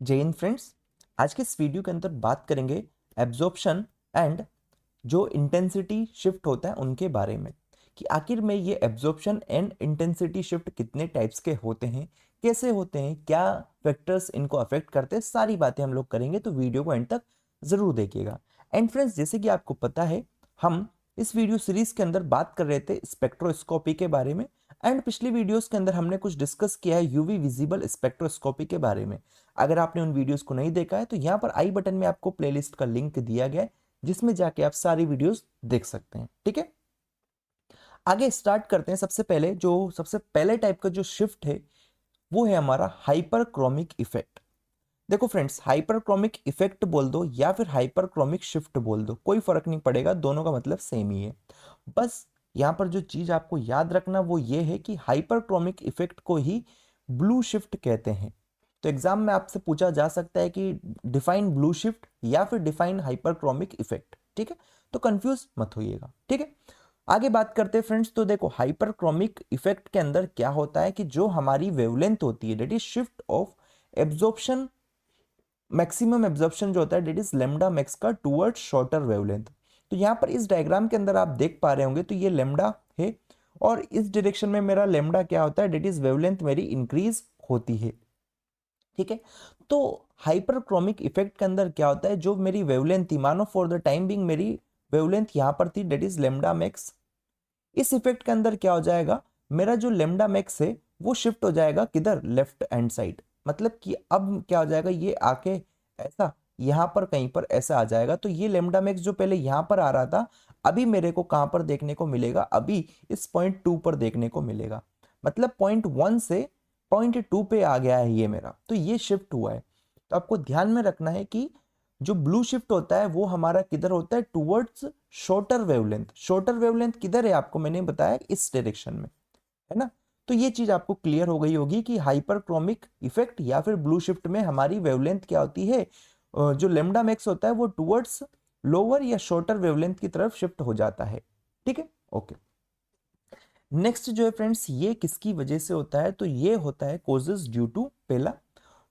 जय हिंद फ्रेंड्स। आज के इस वीडियो के अंदर बात करेंगे एब्जॉर्प्शन एंड जो इंटेंसिटी शिफ्ट होता है उनके बारे में कि आखिर में ये एब्जॉर्प्शन एंड इंटेंसिटी शिफ्ट कितने टाइप्स के होते हैं, कैसे होते हैं, क्या फैक्टर्स इनको अफेक्ट करते हैं, सारी बातें हम लोग करेंगे। तो वीडियो को एंड तक जरूर देखिएगा। एंड फ्रेंड्स, जैसे कि आपको पता है, हम इस वीडियो सीरीज के अंदर बात कर रहे थे स्पेक्ट्रोस्कोपी के बारे में। एंड पिछली वीडियोस के अंदर हमने कुछ डिस्कस किया है यूवी विजिबल स्पेक्ट्रोस्कोपी के बारे में। अगर आपने उन वीडियोस को नहीं देखा है तो यहाँ पर आई बटन में आपको प्लेलिस्ट का लिंक दिया गया है, जिसमें जाके आप सारी वीडियोस देख सकते हैं। ठीक है, आगे स्टार्ट करते हैं। सबसे पहले टाइप का जो शिफ्ट है वो है हमारा हाइपरक्रोमिक इफेक्ट। देखो फ्रेंड्स, हाइपरक्रोमिक इफेक्ट बोल दो या फिर हाइपरक्रोमिक शिफ्ट बोल दो, कोई फर्क नहीं पड़ेगा, दोनों का मतलब सेम ही है। बस यहां पर जो चीज आपको याद रखना वो ये है कि हाइपरक्रोमिक इफेक्ट को ही ब्लू शिफ्ट कहते हैं। तो एग्जाम में आपसे पूछा जा सकता है कि डिफाइन ब्लू शिफ्ट या फिर डिफाइन हाइपरक्रोमिक इफेक्ट। ठीक है, तो कंफ्यूज मत होइएगा। ठीक है, आगे बात करते हैं फ्रेंड्स। तो देखो, हाइपरक्रोमिक इफेक्ट के अंदर क्या होता है कि जो हमारी वेवलेंथ होती है, that is shift of absorption, maximum absorption जो होता है डेट इज लेमडा मैक्स का टूवर्ड शॉर्टर वेवलेंथ। तो यहाँ पर इस डायग्राम के अंदर आप देख पा रहे होंगे, तो ये लेमडा है और इस डायरेक्शन में मेरा लेमडा क्या होता है, डेट इज वेवलेंथ मेरी इंक्रीज होती है। ठीक है, तो हाइपरक्रोमिक इफेक्ट के अंदर क्या होता है, जो मेरी वेवलेंथ थी, मानो फॉर द टाइम बिंग मेरी वेवलेंथ यहाँ पर थी, डेट इज लेमडा मैक्स। इस इफेक्ट के अंदर क्या हो जाएगा, मेरा जो लेमडा मैक्स है वो शिफ्ट हो जाएगा किधर, लेफ्ट हैंड साइड। मतलब कि अब क्या हो जाएगा, ये आके ऐसा यहां पर कहीं पर ऐसा आ जाएगा। तो ये लेमडा मैक्स जो पहले यहां पर आ रहा था, अभी मेरे को कहां पर देखने को मिलेगा, अभी इस पॉइंट 2 पर देखने को मिलेगा। मतलब पॉइंट 1 से पॉइंट 2 पे आ गया है ये मेरा, तो ये शिफ्ट हुआ है। तो आपको ध्यान में रखना है कि जो ब्लू शिफ्ट होता है वो हमारा किधर होता है, towards shorter wavelength. Shorter wavelength किधर है, आपको मैंने बताया इस डायरेक्शन में, है ना। तो ये चीज आपको क्लियर हो गई होगी कि हाइपरक्रोमिक इफेक्ट या फिर ब्लू शिफ्ट में हमारी वेवलेंथ क्या होती है, जो लेमडा मैक्स होता है वो टुवर्ड्स लोअर या शॉर्टर वेवलेंथ की तरफ शिफ्ट हो जाता है। ठीक है, ओके। नेक्स्ट जो है फ्रेंड्स, ये किसकी वजह से होता है, तो ये होता है कॉजेस ड्यू टू, पहला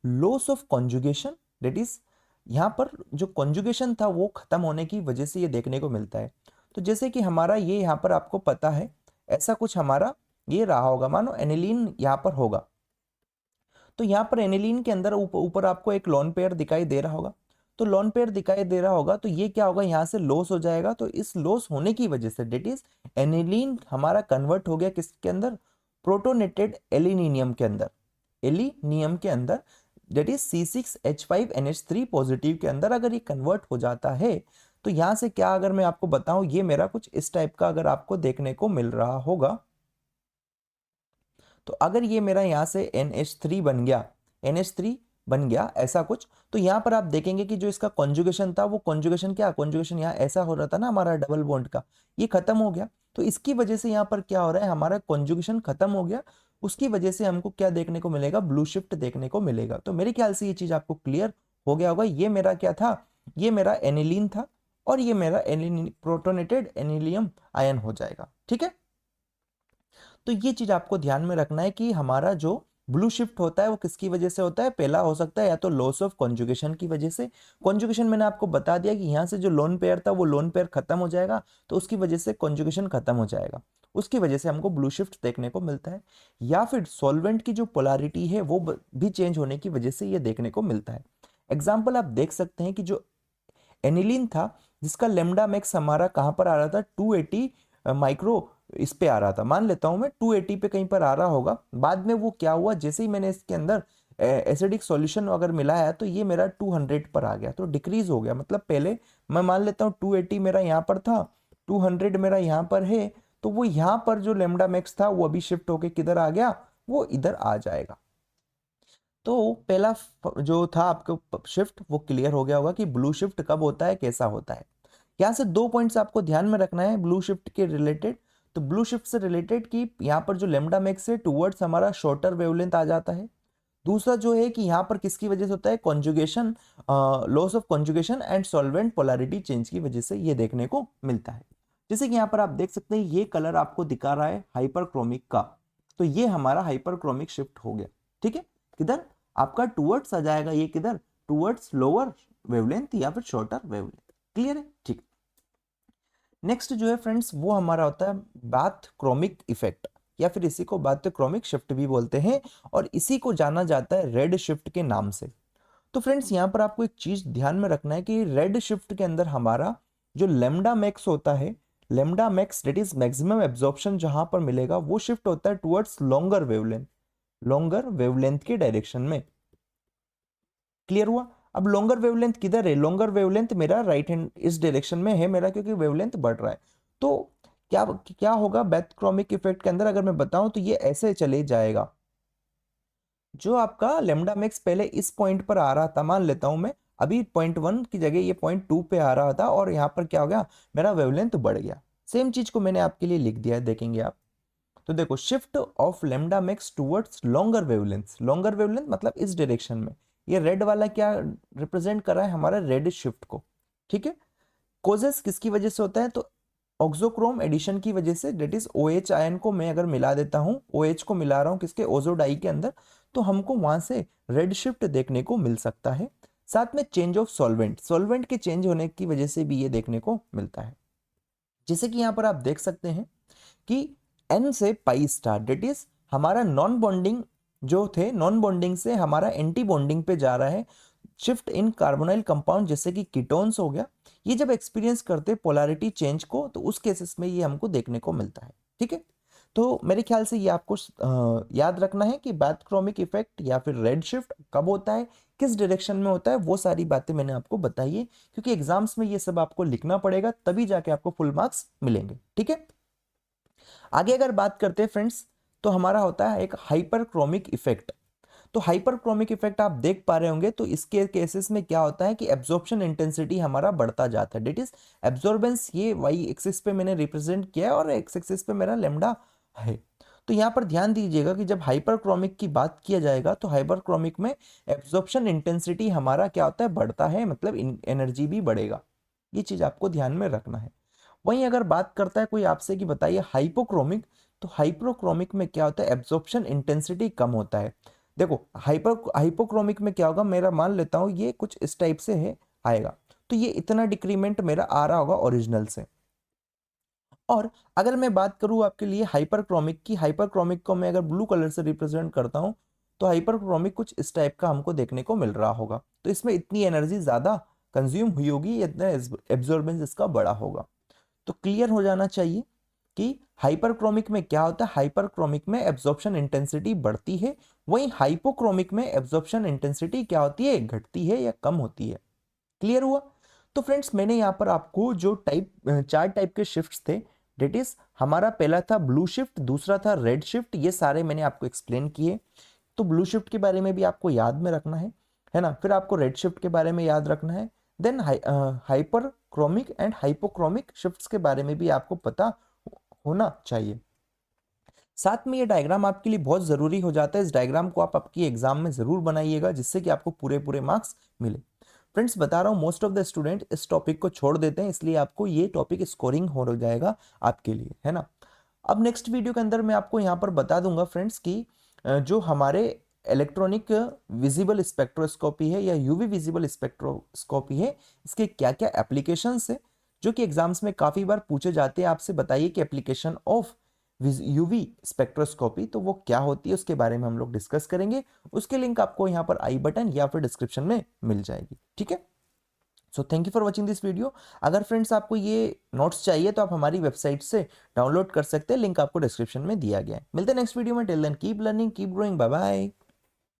loss of conjugation, that is यहाँ पर जो कॉन्जुगेशन था वो खत्म होने की वजह से ये देखने को मिलता है। तो जैसे कि हमारा ये यहाँ पर आपको पता है, ऐसा कुछ हमारा ये रहा होगा, मानो एनिलीन यहाँ पर होगा। तो यहाँ पर एनिलीन के अंदर ऊपर आपको एक लोन पेयर दिखाई दे रहा होगा। तो लोन पेयर दिखाई दे रहा होगा, तो ये क्या होगा, यहाँ से लॉस हो जाएगा। तो इस लॉस होने की वजह से डेट इज एनिलीन हमारा कन्वर्ट हो गया किसके अंदर, प्रोटोनेटेड एलिनियम के अंदर, एलिनियम के अंदर, डेट इज C6H5NH3 पॉजिटिव के अंदर अगर ये कन्वर्ट हो जाता है। तो यहां से क्या, अगर मैं आपको बताऊं, ये मेरा कुछ इस टाइप का अगर आपको देखने को मिल रहा होगा, तो अगर ये मेरा यहाँ से NH3 बन गया, NH3 बन गया ऐसा कुछ, तो यहाँ पर आप देखेंगे कि जो इसका कॉन्जुगेशन था, वो कॉन्जुगेशन क्या, कॉन्जुगेशन यहाँ ऐसा हो रहा था ना हमारा डबल बॉन्ड का, ये खत्म हो गया। तो इसकी वजह से यहाँ पर क्या हो रहा है, हमारा कॉन्जुगेशन खत्म हो गया। उसकी वजह से हमको क्या देखने को मिलेगा, ब्लू शिफ्ट देखने को मिलेगा। तो मेरे ख्याल से ये चीज आपको क्लियर हो गया होगा। ये मेरा क्या था, ये मेरा एनिलीन था और ये मेरा एनिलीन प्रोटोनेटेड एनिलियम आयन हो जाएगा। ठीक है, तो ये चीज आपको ध्यान में रखना है कि हमारा जो ब्लू शिफ्ट होता है वो किसकी वजह से होता है, पहला हो सकता है या तो लॉस ऑफ कॉन्जुगेशन की वजह से। कॉन्जुगेशन मैंने आपको बता दिया कि यहाँ से जो लोन पेयर था वो लोन पेयर खत्म हो जाएगा, तो उसकी वजह से कॉन्जुगेशन खत्म हो जाएगा, उसकी वजह से हमको ब्लू शिफ्ट देखने को मिलता है। या फिर सॉल्वेंट की जो पोलारिटी है वो भी चेंज होने की वजह से ये देखने को मिलता है। एग्जाम्पल आप देख सकते हैं कि जो एनिलीन था, जिसका लेमडा मैक्स हमारा कहां पर आ रहा था, 280 माइक्रो इस पे आ रहा था, मान लेता हूं मैं 280 पे कहीं पर आ रहा होगा। बाद में वो क्या हुआ, जैसे ही मैंने इसके अंदर एसिडिक सॉल्यूशन अगर मिलाया तो ये मेरा 200 पर आ गया, तो डिक्रीज हो गया। मतलब पहले मैं मान लेता हूँ 280 मेरा यहाँ पर था, 200 मेरा यहाँ पर है, तो वो यहाँ पर जो लेमडा मैक्स था वो अभी शिफ्ट होके किधर आ गया, वो इधर आ जाएगा। तो पहला जो था आपको शिफ्ट वो क्लियर हो गया होगा कि ब्लू शिफ्ट कब होता है, कैसा होता है। यहाँ से दो पॉइंट्स आपको ध्यान में रखना है ब्लू शिफ्ट के रिलेटेड। तो ब्लू शिफ्ट से रिलेटेड कि यहाँ पर जो लेमडा मैक्स है टुवर्ड्स हमारा शॉर्टर वेवलेंथ आ जाता है। दूसरा जो है कि यहाँ पर किसकी वजह से होता है, conjugation, loss of conjugation and solvent polarity change की वजह से ये देखने को मिलता है। जैसे कि यहाँ पर आप देख सकते हैं ये कलर आपको दिखा रहा है हाइपरक्रोमिक का, तो ये हमारा हाइपरक्रोमिक शिफ्ट हो गया। ठीक है, किधर, आपका टूवर्ड्स आ जाएगा ये किधर, टूवर्ड्स लोअर वेवलेंथ या फिर शॉर्टर वेवलेंथ। क्लियर है? ठीक। नेक्स्ट जो है फ्रेंड्स वो हमारा होता है बाथक्रोमिक इफेक्ट, या फिर इसी को बाथक्रोमिक शिफ्ट भी बोलते हैं, और इसी को जाना जाता है रेड शिफ्ट के नाम से। तो फ्रेंड्स यहाँ पर आपको एक चीज ध्यान में रखना है कि रेड शिफ्ट के अंदर हमारा जो लेमडा मैक्स होता है, lambda max that is maximum absorption जहां पर मिलेगा, वो शिफ्ट होता है towards longer wavelength, longer wavelength के डायरेक्शन में। क्लियर हुआ? अब लॉन्गर वेवलेंथ किधर है? लॉन्गर वेवलेंथ मेरा राइट हैंड इस डायरेक्शन में है मेरा, क्योंकि वेवलेंथ बढ़ रहा है। तो क्या क्या होगा बाथक्रोमिक इफेक्ट के अंदर, अगर मैं बताऊं तो ये ऐसे चले जाएगा। जो आपका लेमडा मैक्स पहले इस पॉइंट पर आ रहा था, मान लेता हूं मैं, अभी पॉइंट 1 की जगह ये पॉइंट 2 पे आ रहा था, और यहाँ पर क्या हो गया, मेरा वेवलेंथ बढ़ गया। सेम चीज को मैंने आपके लिए लिख दिया है, देखेंगे आप। तो देखो, shift of lambda max towards longer wavelength, longer wavelength मतलब इस डायरेक्शन में। ये रेड वाला क्या रिप्रेजेंट कर रहा है? हमारा रेड शिफ्ट को। ठीक है। कोजेस किसकी वजह से होता है? तो ऑक्सोक्रोम एडिशन की वजह से, डेट इज OH आयन को मैं अगर मिला देता हूं, OH को मिला रहा हूं किसके, ओजो डाई के अंदर, तो हमको वहां से रेड शिफ्ट देखने को मिल सकता है। साथ में चेंज ऑफ सॉल्वेंट, सॉल्वेंट के चेंज होने की वजह से भी ये देखने को मिलता है। जैसे कि यहां पर आप देख सकते हैं कि N से पाई स्टार, डेट इज हमारा नॉन बॉन्डिंग जो थे, नॉन बॉन्डिंग से हमारा एंटी बॉन्डिंग पे जा रहा है। शिफ्ट इन कार्बोनाइल कंपाउंड जैसे कि कीटोन्स हो गया, ये जब एक्सपीरियंस करते हैं पोलैरिटी चेंज को, तो उस केसेस में ये हमको देखने को मिलता है। ठीक है। तो मेरे ख्याल से ये आपको याद रखना है कि बाथक्रोमिक इफेक्ट या फिर रेड शिफ्ट कब होता है, किस डायरेक्शन में होता है, वो सारी बातें मैंने आपको बताई है, क्योंकि एग्जाम्स में ये सब आपको लिखना पड़ेगा, तभी जाके आपको फुल मार्क्स मिलेंगे। ठीक है। आगे अगर बात करते हैं फ्रेंड्स, तो हमारा होता है एक हाइपरक्रोमिक इफेक्ट। तो हाइपरक्रोमिक इफेक्ट आप देख पा रहे होंगे, तो इसके केसेस में क्या होता है कि एब्जॉर्प्शन इंटेंसिटी हमारा बढ़ता जाता है, डेट इज एब्जॉर्बेंस, ये वाई एक्सिस पे मैंने रिप्रेजेंट किया है और एक्स एक्सिस पे मेरा लेमडा है। तो यहाँ पर ध्यान दीजिएगा कि जब हाइपरक्रोमिक की बात किया जाएगा, तो हाइपरक्रोमिक में एब्जॉर्प्शन इंटेंसिटी हमारा क्या होता है, बढ़ता है, मतलब एनर्जी भी बढ़ेगा। ये चीज आपको ध्यान में रखना है। वहीं अगर बात करता है कोई आपसे कि बताइए हाइपोक्रोमिक, तो हाइपोक्रोमिक में क्या होता है, एब्जॉर्प्शन इंटेंसिटी कम होता है। देखो, हाइपोक्रोमिक में क्या होगा, मेरा मान लेता हूं ये कुछ इस टाइप से है, आएगा, तो ये इतना डिक्रीमेंट मेरा आ रहा होगा ओरिजिनल से। और अगर मैं बात करूं आपके लिए हाइपरक्रोमिक की, हाइपरक्रोमिक को मैं अगर ब्लू कलर से रिप्रेजेंट करता हूं, तो हाइपरक्रोमिक कुछ इस टाइप का हमको देखने को मिल रहा होगा। तो इसमें इतनी एनर्जी ज्यादा कंज्यूम हुई होगी, इतना एब्जॉर्बेंस इसका बड़ा होगा। तो क्लियर हो जाना चाहिए कि हाइपरक्रोमिक में क्या होता है, हाइपरक्रोमिक में एब्जॉर्प्शन इंटेंसिटी बढ़ती है, वहीं हाइपोक्रोमिक में एब्जॉर्प्शन इंटेंसिटी क्या होती है, घटती है या कम होती है। क्लियर हुआ? तो फ्रेंड्स, मैंने यहाँ पर आपको जो चार टाइप के शिफ्ट्स थे, डेट इज हमारा पहला था ब्लू शिफ्ट, दूसरा था रेड शिफ्ट, ये सारे मैंने आपको एक्सप्लेन किए। तो ब्लू शिफ्ट के बारे में भी आपको याद में रखना है ना, फिर आपको रेड शिफ्ट के बारे में याद रखना है, then hyperchromic and hypochromic shifts के बारे में भी आपको पता होना चाहिए। साथ में ये डायग्राम आपके लिए बहुत जरूरी हो जाता है, इस डायग्राम को आप आपकी एग्जाम में जरूर बनाइएगा, जिससे कि आपको पूरे पूरे मार्क्स मिले। फ्रेंड्स, बता रहा हूँ, मोस्ट ऑफ द स्टूडेंट इस टॉपिक को छोड़ देते हैं, इसलिए आपको ये टॉपिक स्कोरिंग हो जाएगा आपके लिए, है ना। अब नेक्स्ट वीडियो के अंदर मैं आपको यहाँ पर बता दूंगा फ्रेंड्स कि जो हमारे इलेक्ट्रॉनिक विजिबल स्पेक्ट्रोस्कोपी है या यूवी विजिबल स्पेक्ट्रोस्कोपी है, इसके क्या क्या एप्लीकेशंस है, जो कि एग्जाम्स में काफी बार पूछे जाते हैं। आपसे बताइए कि एप्लीकेशन ऑफ यूवी स्पेक्ट्रोस्कोपी तो वो क्या होती है, उसके बारे में हम लोग डिस्कस करेंगे। उसके लिंक आपको यहाँ पर आई बटन या फिर डिस्क्रिप्शन में मिल जाएगी। ठीक है। So thank you for watching this video. अगर फ्रेंड्स आपको ये नोट्स चाहिए तो आप हमारी वेबसाइट से डाउनलोड कर सकते हैं, लिंक आपको डिस्क्रिप्शन में दिया गया है। मिलते हैं नेक्स्ट वीडियो में। Till then keep learning, keep growing, bye bye.